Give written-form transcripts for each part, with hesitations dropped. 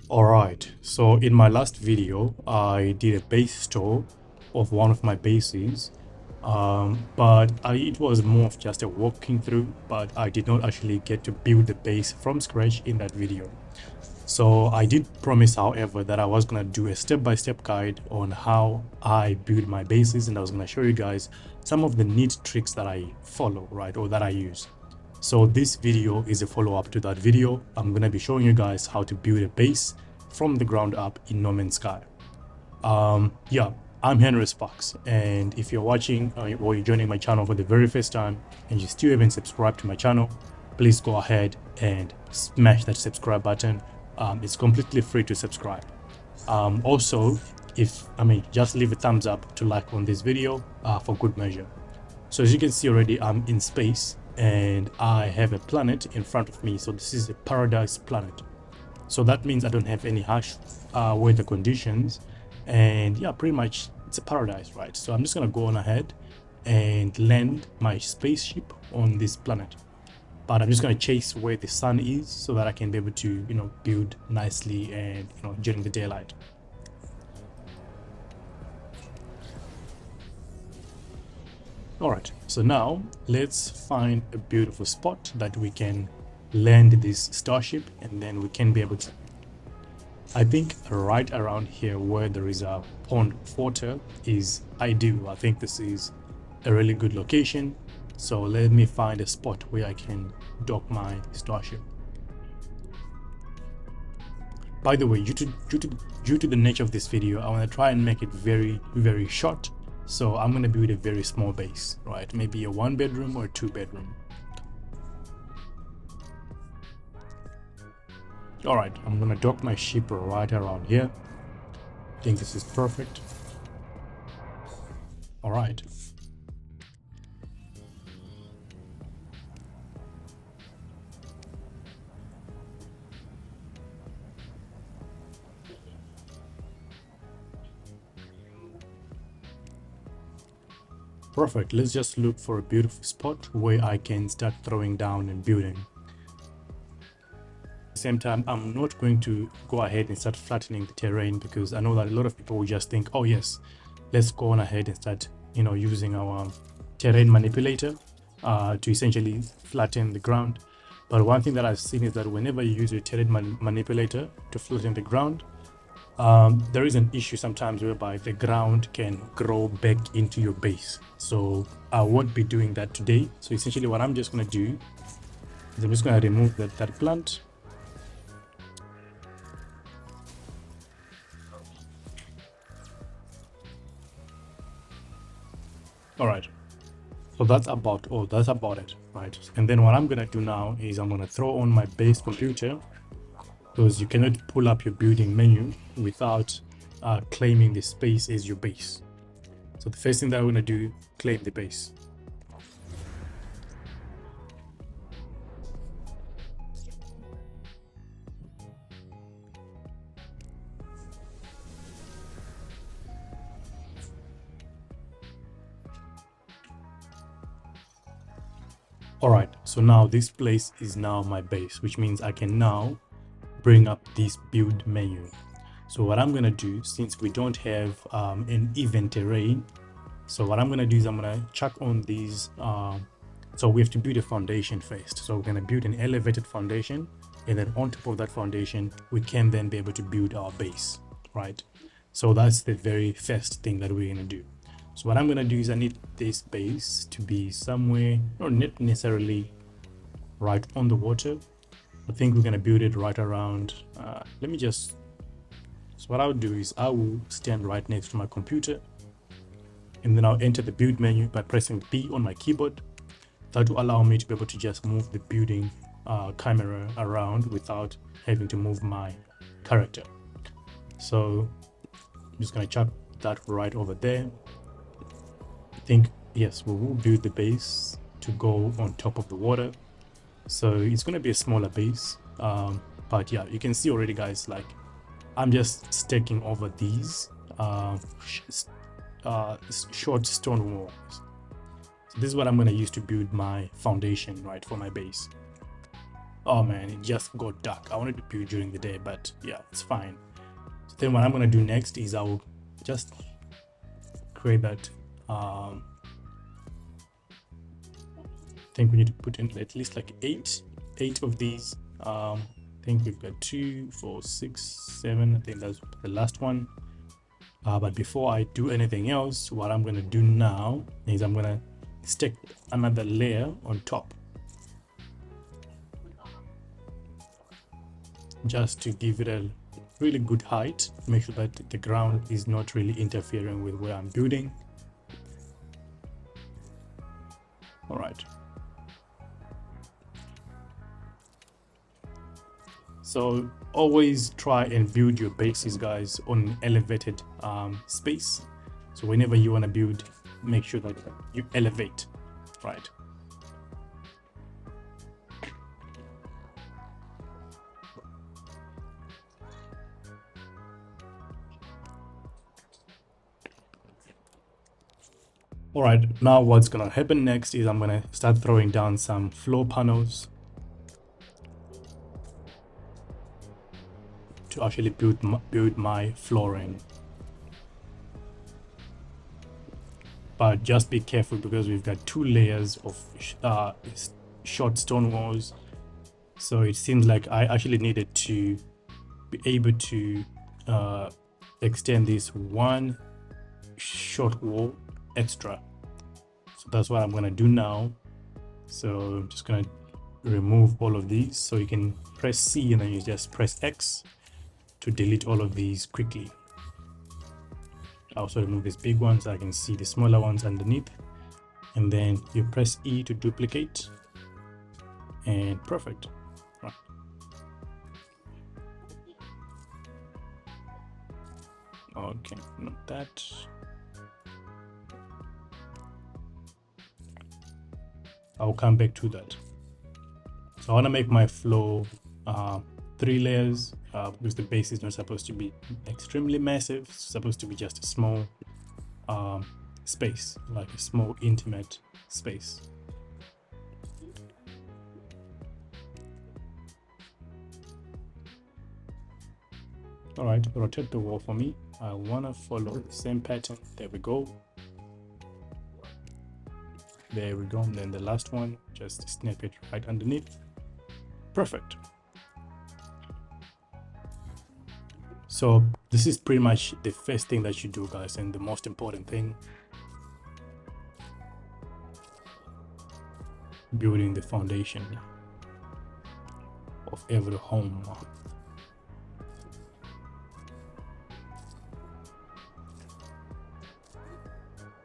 Alright, so in my last video, I did a base tour of one of my bases, but it was more of just a walking through, but I did not actually get to build the base from scratch in that video. So I did promise, however, that I was going to do a step-by-step guide on how I build my bases, and I was going to show you guys some of the neat tricks that I follow, right, or that I use. So this video is a follow-up to that video. I'm going to be showing you guys how to build a base from the ground up in NoMansSky. Yeah, I'm Henry Sparks, and if you're watching or you're joining my channel for the very first time and you still haven't subscribed to my channel, please go ahead and smash that subscribe button. It's completely free to subscribe. Also, just leave a thumbs up to like on this video for good measure. So as you can see already, I'm in space and I have a planet in front of me. So this is a paradise planet. So that means I don't have any harsh weather conditions, and yeah, pretty much it's a paradise, right? So I'm just gonna go on ahead and land my spaceship on this planet, but I'm just gonna chase where the sun is so that I can be able to, build nicely and during the daylight. All right, so now let's find a beautiful spot that we can land this starship, and then we can be able to, I think right around here where there is a pond of water is ideal. I think this is a really good location. So let me find a spot where I can dock my starship. By the way, due to the nature of this video, I want to try and make it very, very short. So I'm going to build a very small base, right? Maybe a 1-bedroom or a 2-bedroom. All right, I'm gonna dock my ship right around here. I think this is perfect. All right. Perfect. Let's just look for a beautiful spot where I can start throwing down and building. At the same time, I'm not going to go ahead and start flattening the terrain, because I know that a lot of people will just think, oh yes, let's go on ahead and start using our terrain manipulator to essentially flatten the ground. But one thing that I've seen is that whenever you use your terrain manipulator to flatten the ground, there is an issue sometimes whereby the ground can grow back into your base. So I won't be doing that today. So essentially what I'm just going to do is I'm just going to remove that plant. All right, so that's about it, right? And then what I'm going to do now is I'm going to throw on my base computer, because you cannot pull up your building menu without claiming the space as your base. So the first thing that I'm going to do, claim the base. All right, so now this place is now my base, which means I can now bring up this build menu. So what I'm going to do, since we don't have an even terrain, so what I'm going to do is I'm going to chuck on these. So we have to build a foundation first. So we're going to build an elevated foundation, and then on top of that foundation, we can then be able to build our base, right? So that's the very first thing that we're going to do. So what I'm going to do is I need this base to be somewhere, not necessarily right on the water. I think we're going to build it right around, so what I'll do is I will stand right next to my computer, and then I'll enter the build menu by pressing B on my keyboard. That will allow me to be able to just move the building camera around without having to move my character. So I'm just going to chuck that right over there. I think, yes, we will build the base to go on top of the water. So it's going to be a smaller base, but yeah, you can see already, guys, like I'm just staking over these short stone walls. So this is what I'm going to use to build my foundation, right, for my base. Oh man, it just got dark. I wanted to build during the day, but yeah, it's fine. So then what I'm gonna do next is I'll just create that. I think we need to put in at least like eight of these. I think we've got 2, 4, 6, 7. I think that's the last one. But before I do anything else, what I'm gonna do now is I'm gonna stick another layer on top, just to give it a really good height, make sure that the ground is not really interfering with where I'm building. All right. So always try and build your bases, guys, on elevated space. So whenever you want to build, make sure that you elevate, right? All right, now what's gonna happen next is I'm gonna start throwing down some floor panels to actually build my flooring. But just be careful because we've got 2 layers of short stone walls. So it seems like I actually needed to be able to extend this 1 short wall extra. So that's what I'm gonna do now. So I'm just gonna remove all of these. So you can press C and then you just press X to delete all of these quickly. I also remove this big one so I can see the smaller ones underneath, and then you press E to duplicate, and perfect. Right. Okay, not that. I'll come back to that. So I want to make my floor 3 layers because the base is not supposed to be extremely massive. It's supposed to be just a small space, like a small intimate space. All right, rotate the wall for me. I want to follow the same pattern. There we go. There we go. And then the last one, just snap it right underneath. Perfect. So this is pretty much the first thing that you do, guys, and the most important thing. Building the foundation of every home.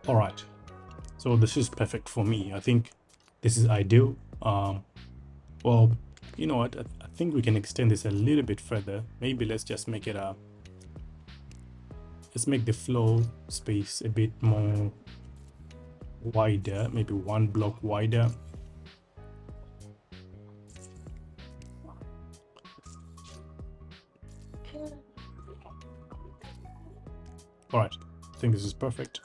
All right, so this is perfect for me. I think this is ideal. Well, you know what, I think we can extend this a little bit further. Maybe let's just make it let's make the floor space a bit more wider, maybe 1 block wider. All right, I think this is perfect.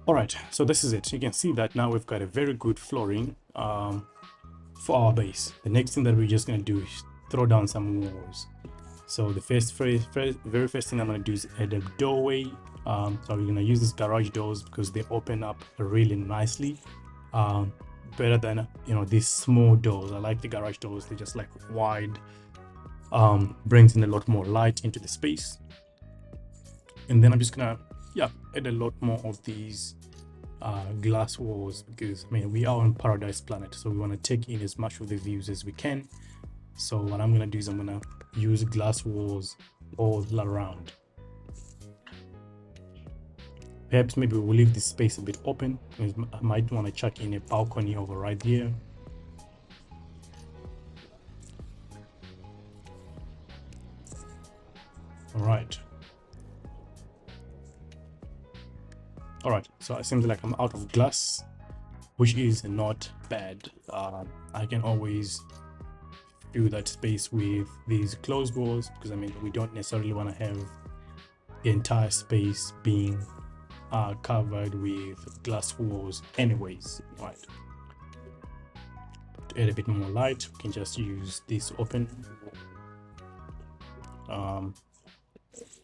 All right, so this is it. You can see that now we've got a very good flooring for our base. The next thing that we're just going to do is throw down some walls. So the very first thing I'm going to do is add a doorway. So we're going to use these garage doors because they open up really nicely, better than, you know, these small doors. I like the garage doors. They're just like wide, brings in a lot more light into the space. And then I'm just gonna add a lot more of these glass walls, because I mean, we are on Paradise Planet, so we want to take in as much of the views as we can. So what I'm gonna do is I'm gonna use glass walls all around. Perhaps maybe we'll leave this space a bit open. I might want to chuck in a balcony over right here. All right. All right, so it seems like I'm out of glass, which is not bad. I can always fill that space with these closed walls, because I mean, we don't necessarily want to have the entire space being covered with glass walls anyways, right? To add a bit more light, we can just use this open.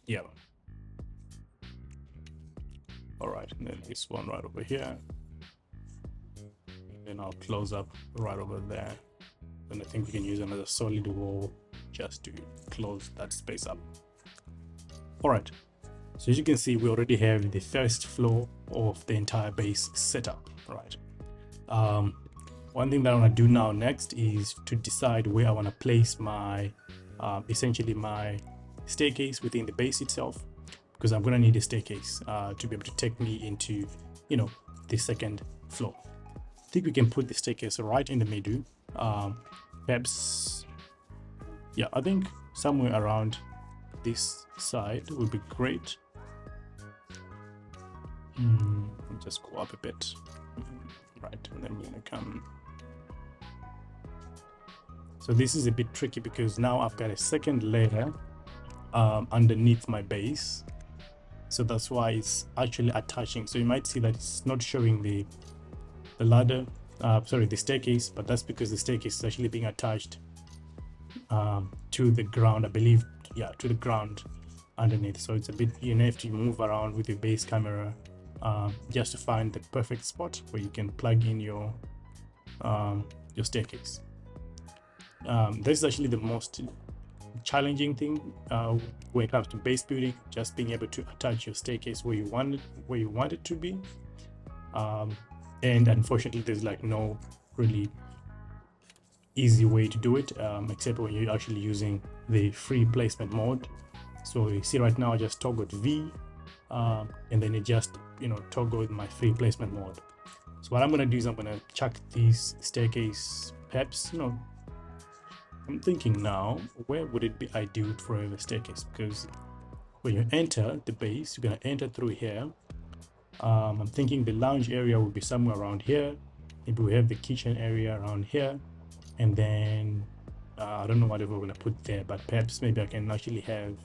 Yeah. All right, and then this one right over here. And then I'll close up right over there. And I think we can use another solid wall just to close that space up. All right, so as you can see, we already have the first floor of the entire base set up, right? One thing that I want to do now next is to decide where I want to place my essentially my staircase within the base itself, because I'm going to need a staircase to be able to take me into, you know, the second floor. I think we can put the staircase right in the middle. Perhaps, yeah, I think somewhere around this side would be great. Just go up a bit, right, and then we're gonna come. So this is a bit tricky because now I've got a second layer underneath my base, so that's why it's actually attaching. So you might see that it's not showing the ladder, sorry, the staircase, but that's because the staircase is actually being attached to the ground, I believe. Yeah, to the ground underneath. So it's a bit, you have to move around with your base camera just to find the perfect spot where you can plug in your staircase. This is actually the most challenging thing when it comes to base building, just being able to attach your staircase where you want it to be. And unfortunately, there's like no really easy way to do it, except when you're actually using the free placement mode. So you see right now I just toggled V, and then it just, you know, toggled my free placement mode. So what I'm going to do is I'm going to chuck these staircase, perhaps, you know, I'm thinking now, where would it be ideal for a staircase? Because when you enter the base, you're going to enter through here. I'm thinking the lounge area will be somewhere around here. Maybe we have the kitchen area around here, and then I don't know what we're going to put there, but perhaps maybe I can actually have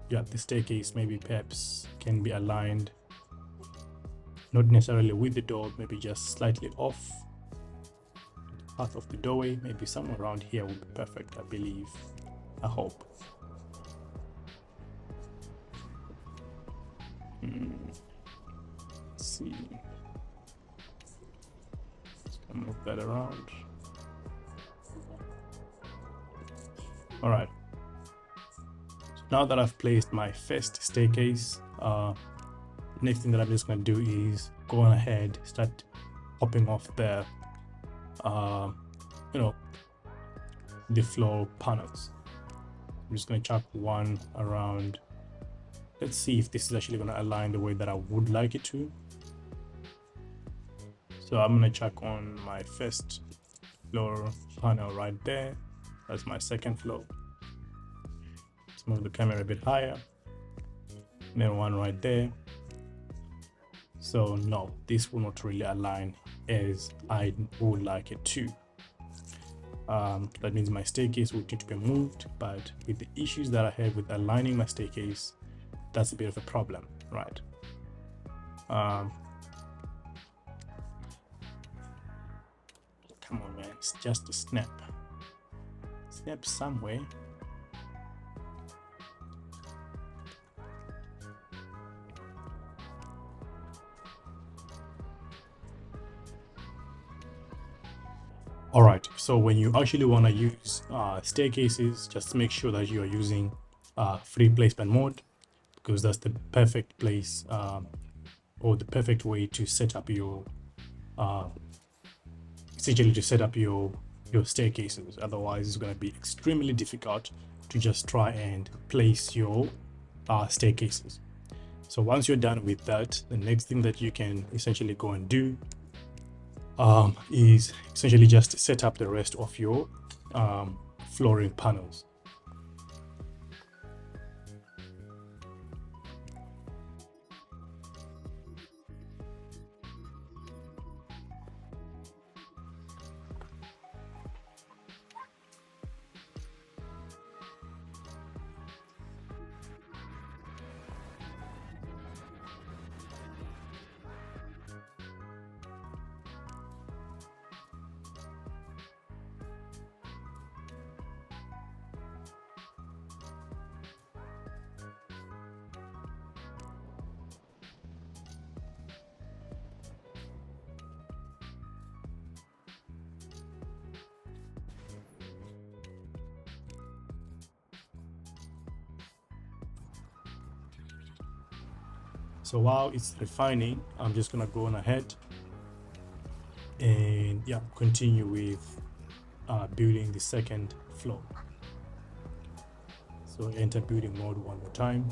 yeah, the staircase maybe perhaps can be aligned, not necessarily with the door, maybe just slightly off the path of the doorway. Maybe somewhere around here would be perfect, I believe, I hope. Let's see, just move that around. All right, so now that I've placed my first staircase, next thing that I'm just going to do is go on ahead, start popping off the you know, the floor panels. I'm just going to chuck one around. Let's see if this is actually going to align the way that I would like it to. So I'm going to chuck on my first floor panel right there. That's my second floor. Let's move the camera a bit higher. And then one right there. So no, this will not really align as I would like it to. That means my staircase will need to be moved, but with the issues that I have with aligning my staircase, that's a bit of a problem, right? Come on, man, it's just a snap somewhere. All right, so when you actually want to use staircases, just make sure that you are using free placement mode, because that's the perfect place or the perfect way to set up your essentially to set up your staircases. Otherwise, it's going to be extremely difficult to just try and place your staircases. So once you're done with that, the next thing that you can essentially go and do is essentially just set up the rest of your flooring panels. So while it's refining, I'm just gonna go on ahead and yeah, continue with building the second floor. So enter building mode one more time,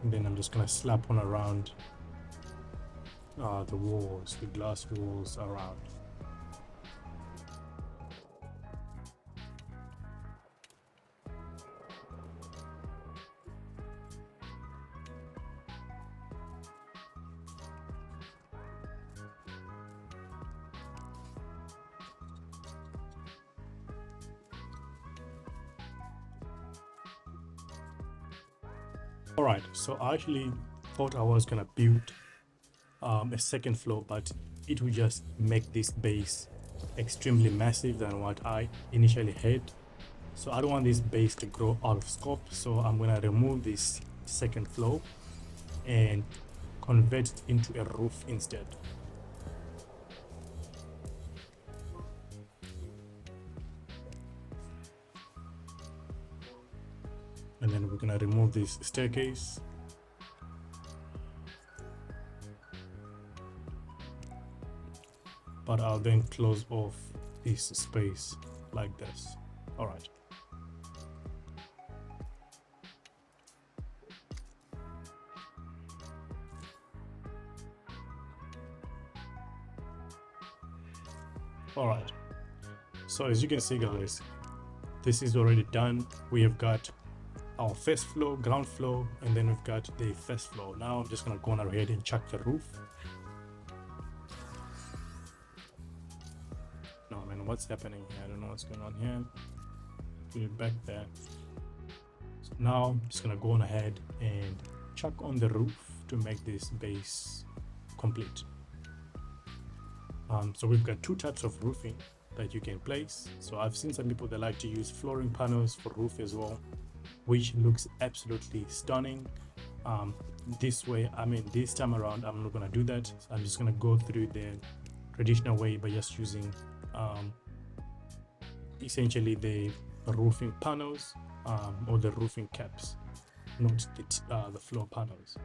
and then I'm just gonna slap on around the walls, the glass walls around. Alright, so I actually thought I was gonna build a second floor, but it would just make this base extremely massive than what I initially had. So I don't want this base to grow out of scope, so I'm gonna remove this second floor and convert it into a roof instead. And then we're gonna remove this staircase. But I'll then close off this space like this. All right. All right. So as you can see, guys, this is already done. We have got our first floor, ground floor, and then we've got the first floor. Now I'm just gonna go on ahead and chuck the roof. No, man, what's happening here? I don't know what's going on here. Put it back there. So now I'm just gonna go on ahead and chuck on the roof to make this base complete. So we've got two types of roofing that you can place. So I've seen some people that like to use flooring panels for roof as well, which looks absolutely stunning. This way, I mean, this time around, I'm not gonna do that. I'm just gonna go through the traditional way by just using essentially the roofing panels or the roofing caps, not the floor panels.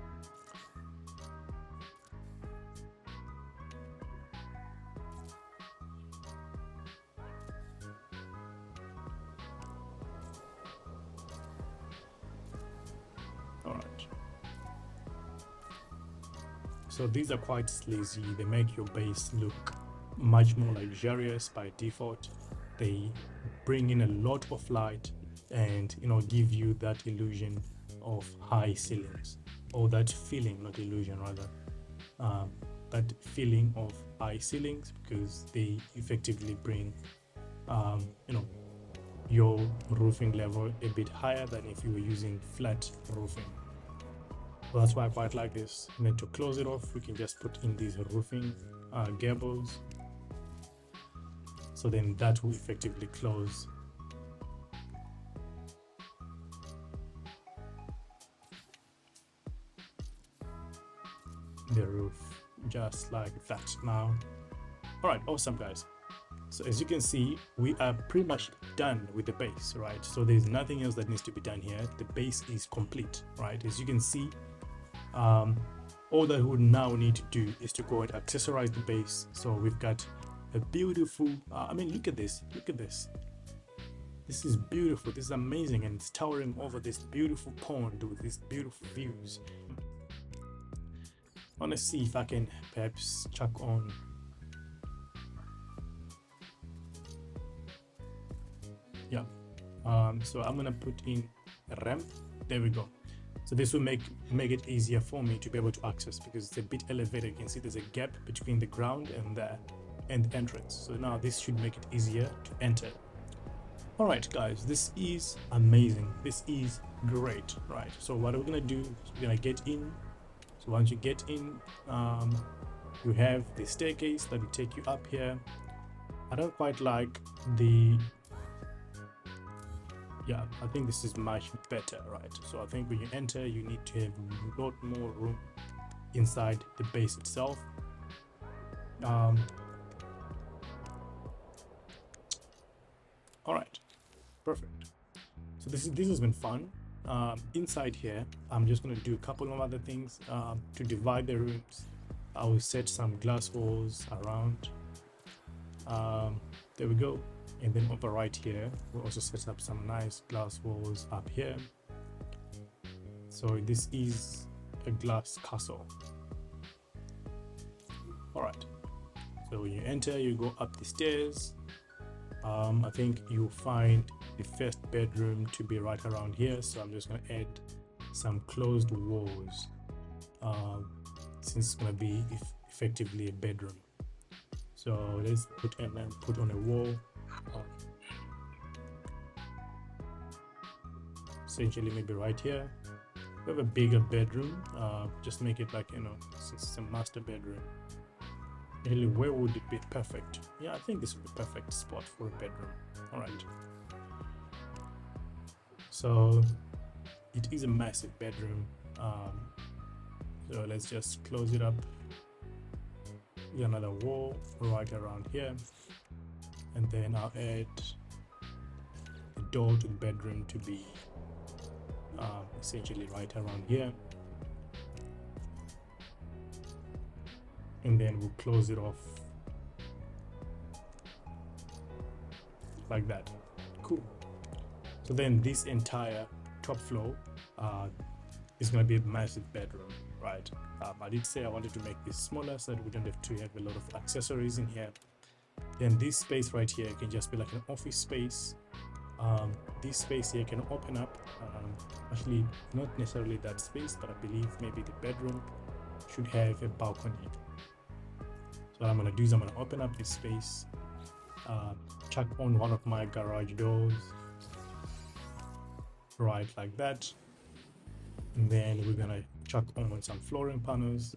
All right. So these are quite sleazy. They make your base look much more luxurious by default. They bring in a lot of light and, you know, give you that illusion of high ceilings, or that feeling, not illusion rather, that feeling of high ceilings, because they effectively bring you know, your roofing level a bit higher than if you were using flat roofing. So that's why I quite like this. And then to close it off, we can just put in these roofing gables. So then that will effectively close the roof just like that. Now, all right, awesome, guys. So as you can see, we are pretty much done with the base, right? So there's nothing else that needs to be done here. The base is complete, right? As you can see, all that we would now need to do is to go and accessorize the base. So we've got a beautiful, I mean, look at this, look at this. This is beautiful, this is amazing, and it's towering over this beautiful pond with these beautiful views. I want to see if I can perhaps chuck on so I'm gonna put in a ramp. There we go. So this will make it easier for me to be able to access, because it's a bit elevated. You can see there's a gap between the ground and the entrance. So now this should make it easier to enter. All right, guys, this is amazing. This is great, right? So what we're gonna do is we're gonna get in. So once you get in, you have the staircase that will take you up here. I don't quite like the, yeah, I think this is much better, right? So I think when you enter, you need to have a lot more room inside the base itself. All right, perfect. So this has been fun. inside here, I'm just going to do a couple of other things to divide the rooms. I will set some glass walls around. There we go. And then over right here, we'll also set up some nice glass walls up here. So this is a glass castle. All right. So when you enter, you go up the stairs. I think you'll find the first bedroom to be right around here. So I'm just going to add some closed walls since it's going to be effectively a bedroom. So let's put on a wall. Essentially, maybe right here. We have a bigger bedroom. Just make it like, since it's a master bedroom. Really, where would it be perfect? Yeah, I think this would be perfect spot for a bedroom. All right. So it is a massive bedroom. So let's just close it up. Get another wall right around here, and then I'll add the door to the bedroom to be essentially right around here, and then we'll close it off like that. Cool. So then this entire top floor is going to be a massive bedroom, right? I did say I wanted to make this smaller so that we don't have to have a lot of accessories in here. Then this space right here can just be like an office space. This space here can open up, actually not necessarily that space, but I believe maybe the bedroom should have a balcony. So what I'm going to do is I'm going to open up this space, chuck on one of my garage doors, right like that, and then we're going to chuck on some flooring panels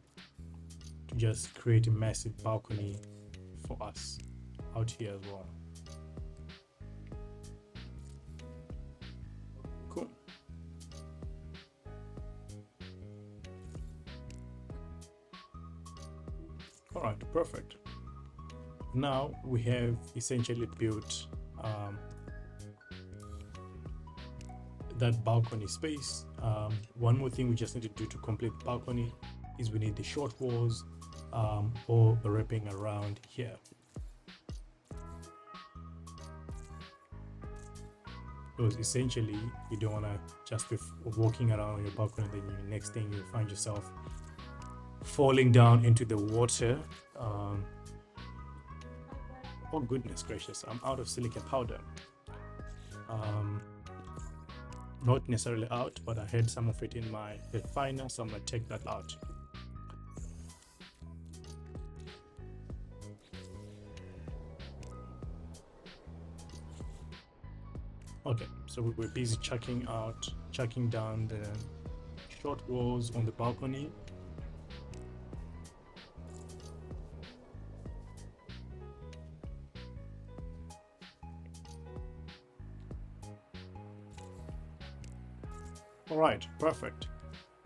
to just create a massive balcony for us out here as well. Cool. All right, perfect. Now we have essentially built that balcony space. One more thing we just need to do to complete the balcony is we need the short walls or wrapping around here. Because essentially you don't want to just be walking around on your balcony, then the next thing you find yourself falling down into the water. Oh goodness gracious, I'm out of silicon powder. Not necessarily out, but I had some of it in my refiner, so I'm going to take that out. Okay, so we're busy chucking down the short walls on the balcony. All right, perfect.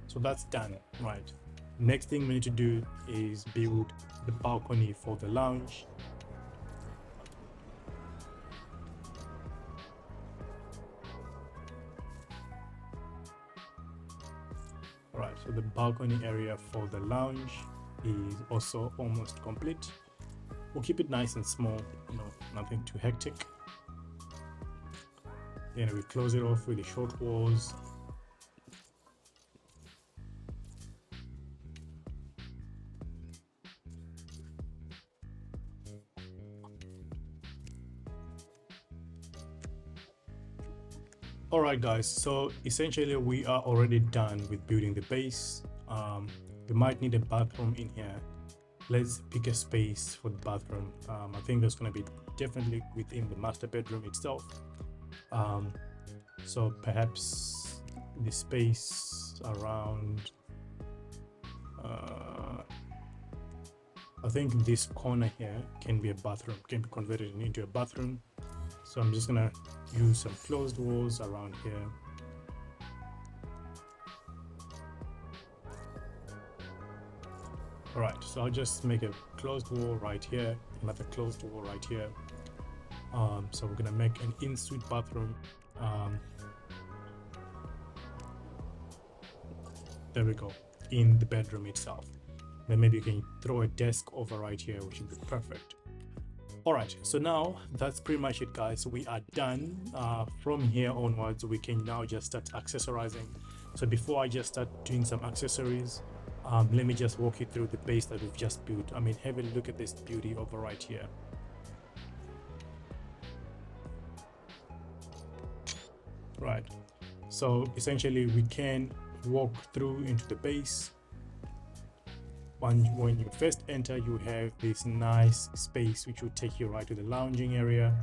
So that's done, right? Next thing we need to do is build the balcony for the lounge. All right, so the balcony area for the lounge is also almost complete. We'll keep it nice and small, nothing too hectic. Then we close it off with the short walls. Alright guys, so essentially we are already done with building the base. We might need a bathroom in here. Let's pick a space for the bathroom. I think there's going to be definitely within the master bedroom itself. So perhaps the space around, I think this corner here can be a bathroom, can be converted into a bathroom. So I'm just gonna use some closed walls around here. All right, so I'll just make a closed wall right here, another closed wall right here. So we're gonna make an in-suite bathroom. There we go, in the bedroom itself. Then maybe you can throw a desk over right here, which would be perfect. All right, so now that's pretty much it, guys. We are done. From here onwards, we can now just start accessorizing. So before I just start doing some accessories, let me just walk you through the base that we've just built. I mean, have a look at this beauty over right here. Right, so essentially we can walk through into the base. When you first enter, you have this nice space which will take you right to the lounging area.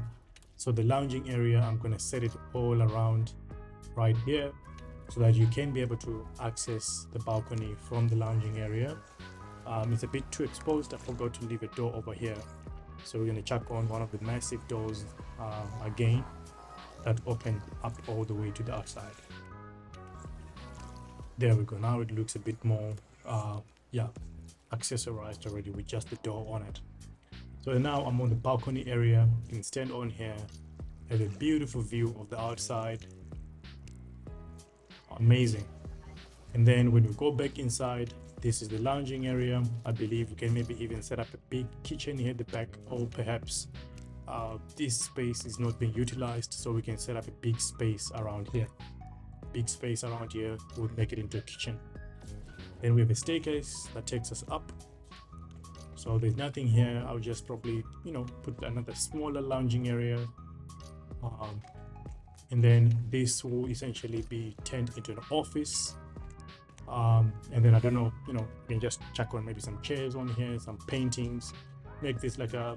So the lounging area, I'm going to set it all around right here so that you can be able to access the balcony from the lounging area. It's a bit too exposed. I forgot to leave a door over here, so we're going to chuck on one of the massive doors again that open up all the way to the outside. There we go. Now it looks a bit more accessorized already with just the door on it. So now I'm on the balcony area. You can stand on here, have a beautiful view of the outside. Amazing. And then when we go back inside, this is the lounging area. I believe you can maybe even set up a big kitchen here at the back, or perhaps this space is not being utilized, so we can set up a big space around here. Big space around here would make it into a kitchen. Then we have a staircase that takes us up. So there's nothing here. I'll just probably, put another smaller lounging area. And then this will essentially be turned into an office. And then I don't know, you can just chuck on maybe some chairs on here, some paintings, make this like a,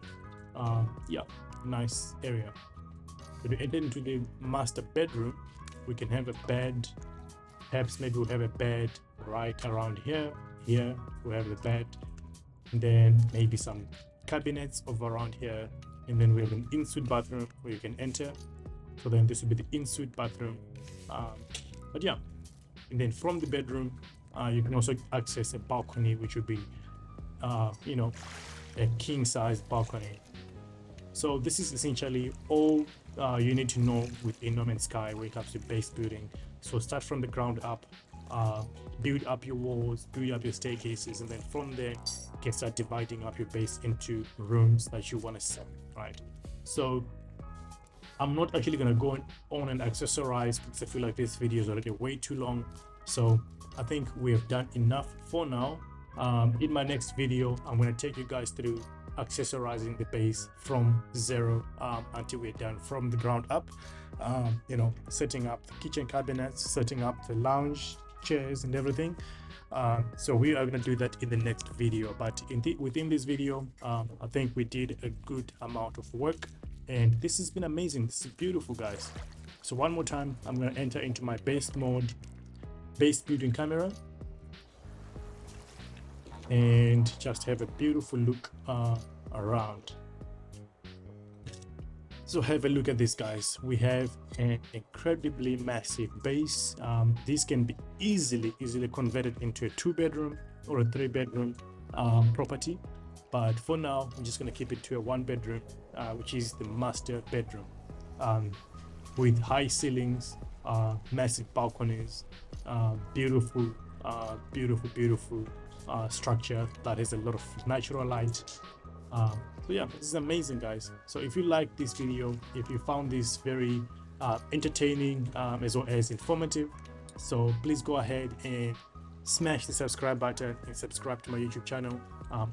nice area. So to enter into the master bedroom, we can have a bed. Perhaps maybe we'll have a bed right around here. Here we have the bed, and then maybe some cabinets over around here, and then we have an in-suite bathroom where you can enter. So then this will be the in-suite bathroom. But yeah, and then from the bedroom, you can also access a balcony, which would be, a king-size balcony. So this is essentially all you need to know within NoMansSky when it comes to base building. So start from the ground up, build up your walls, build up your staircases, and then from there you can start dividing up your base into rooms that you want to sell, right? So I'm not actually going to go on and accessorize because I feel like this video is already way too long. So I think we have done enough for now. In my next video, I'm going to take you guys through accessorizing the base from zero until we're done from the ground up. Setting up the kitchen cabinets, setting up the lounge chairs and everything. So we are going to do that in the next video, but within this video, I think we did a good amount of work, and this has been amazing. This is beautiful, guys. So one more time, I'm going to enter into my base mode, base building camera, and just have a beautiful look around. So have a look at this, guys. We have an incredibly massive base. This can be easily converted into a 2-bedroom or a 3-bedroom property, but for now I'm just going to keep it to a 1-bedroom, which is the master bedroom, with high ceilings, massive balconies, beautiful structure that has a lot of natural light. So yeah, this is amazing, guys. So if you like this video, if you found this very entertaining as well as informative, so please go ahead and smash the subscribe button and subscribe to my YouTube channel.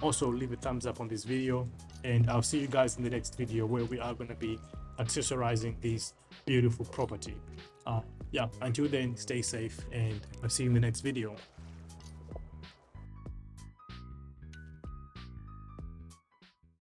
Also leave a thumbs up on this video, and I'll see you guys in the next video where we are going to be accessorizing this beautiful property. Yeah, until then, stay safe, and I'll see you in the next video.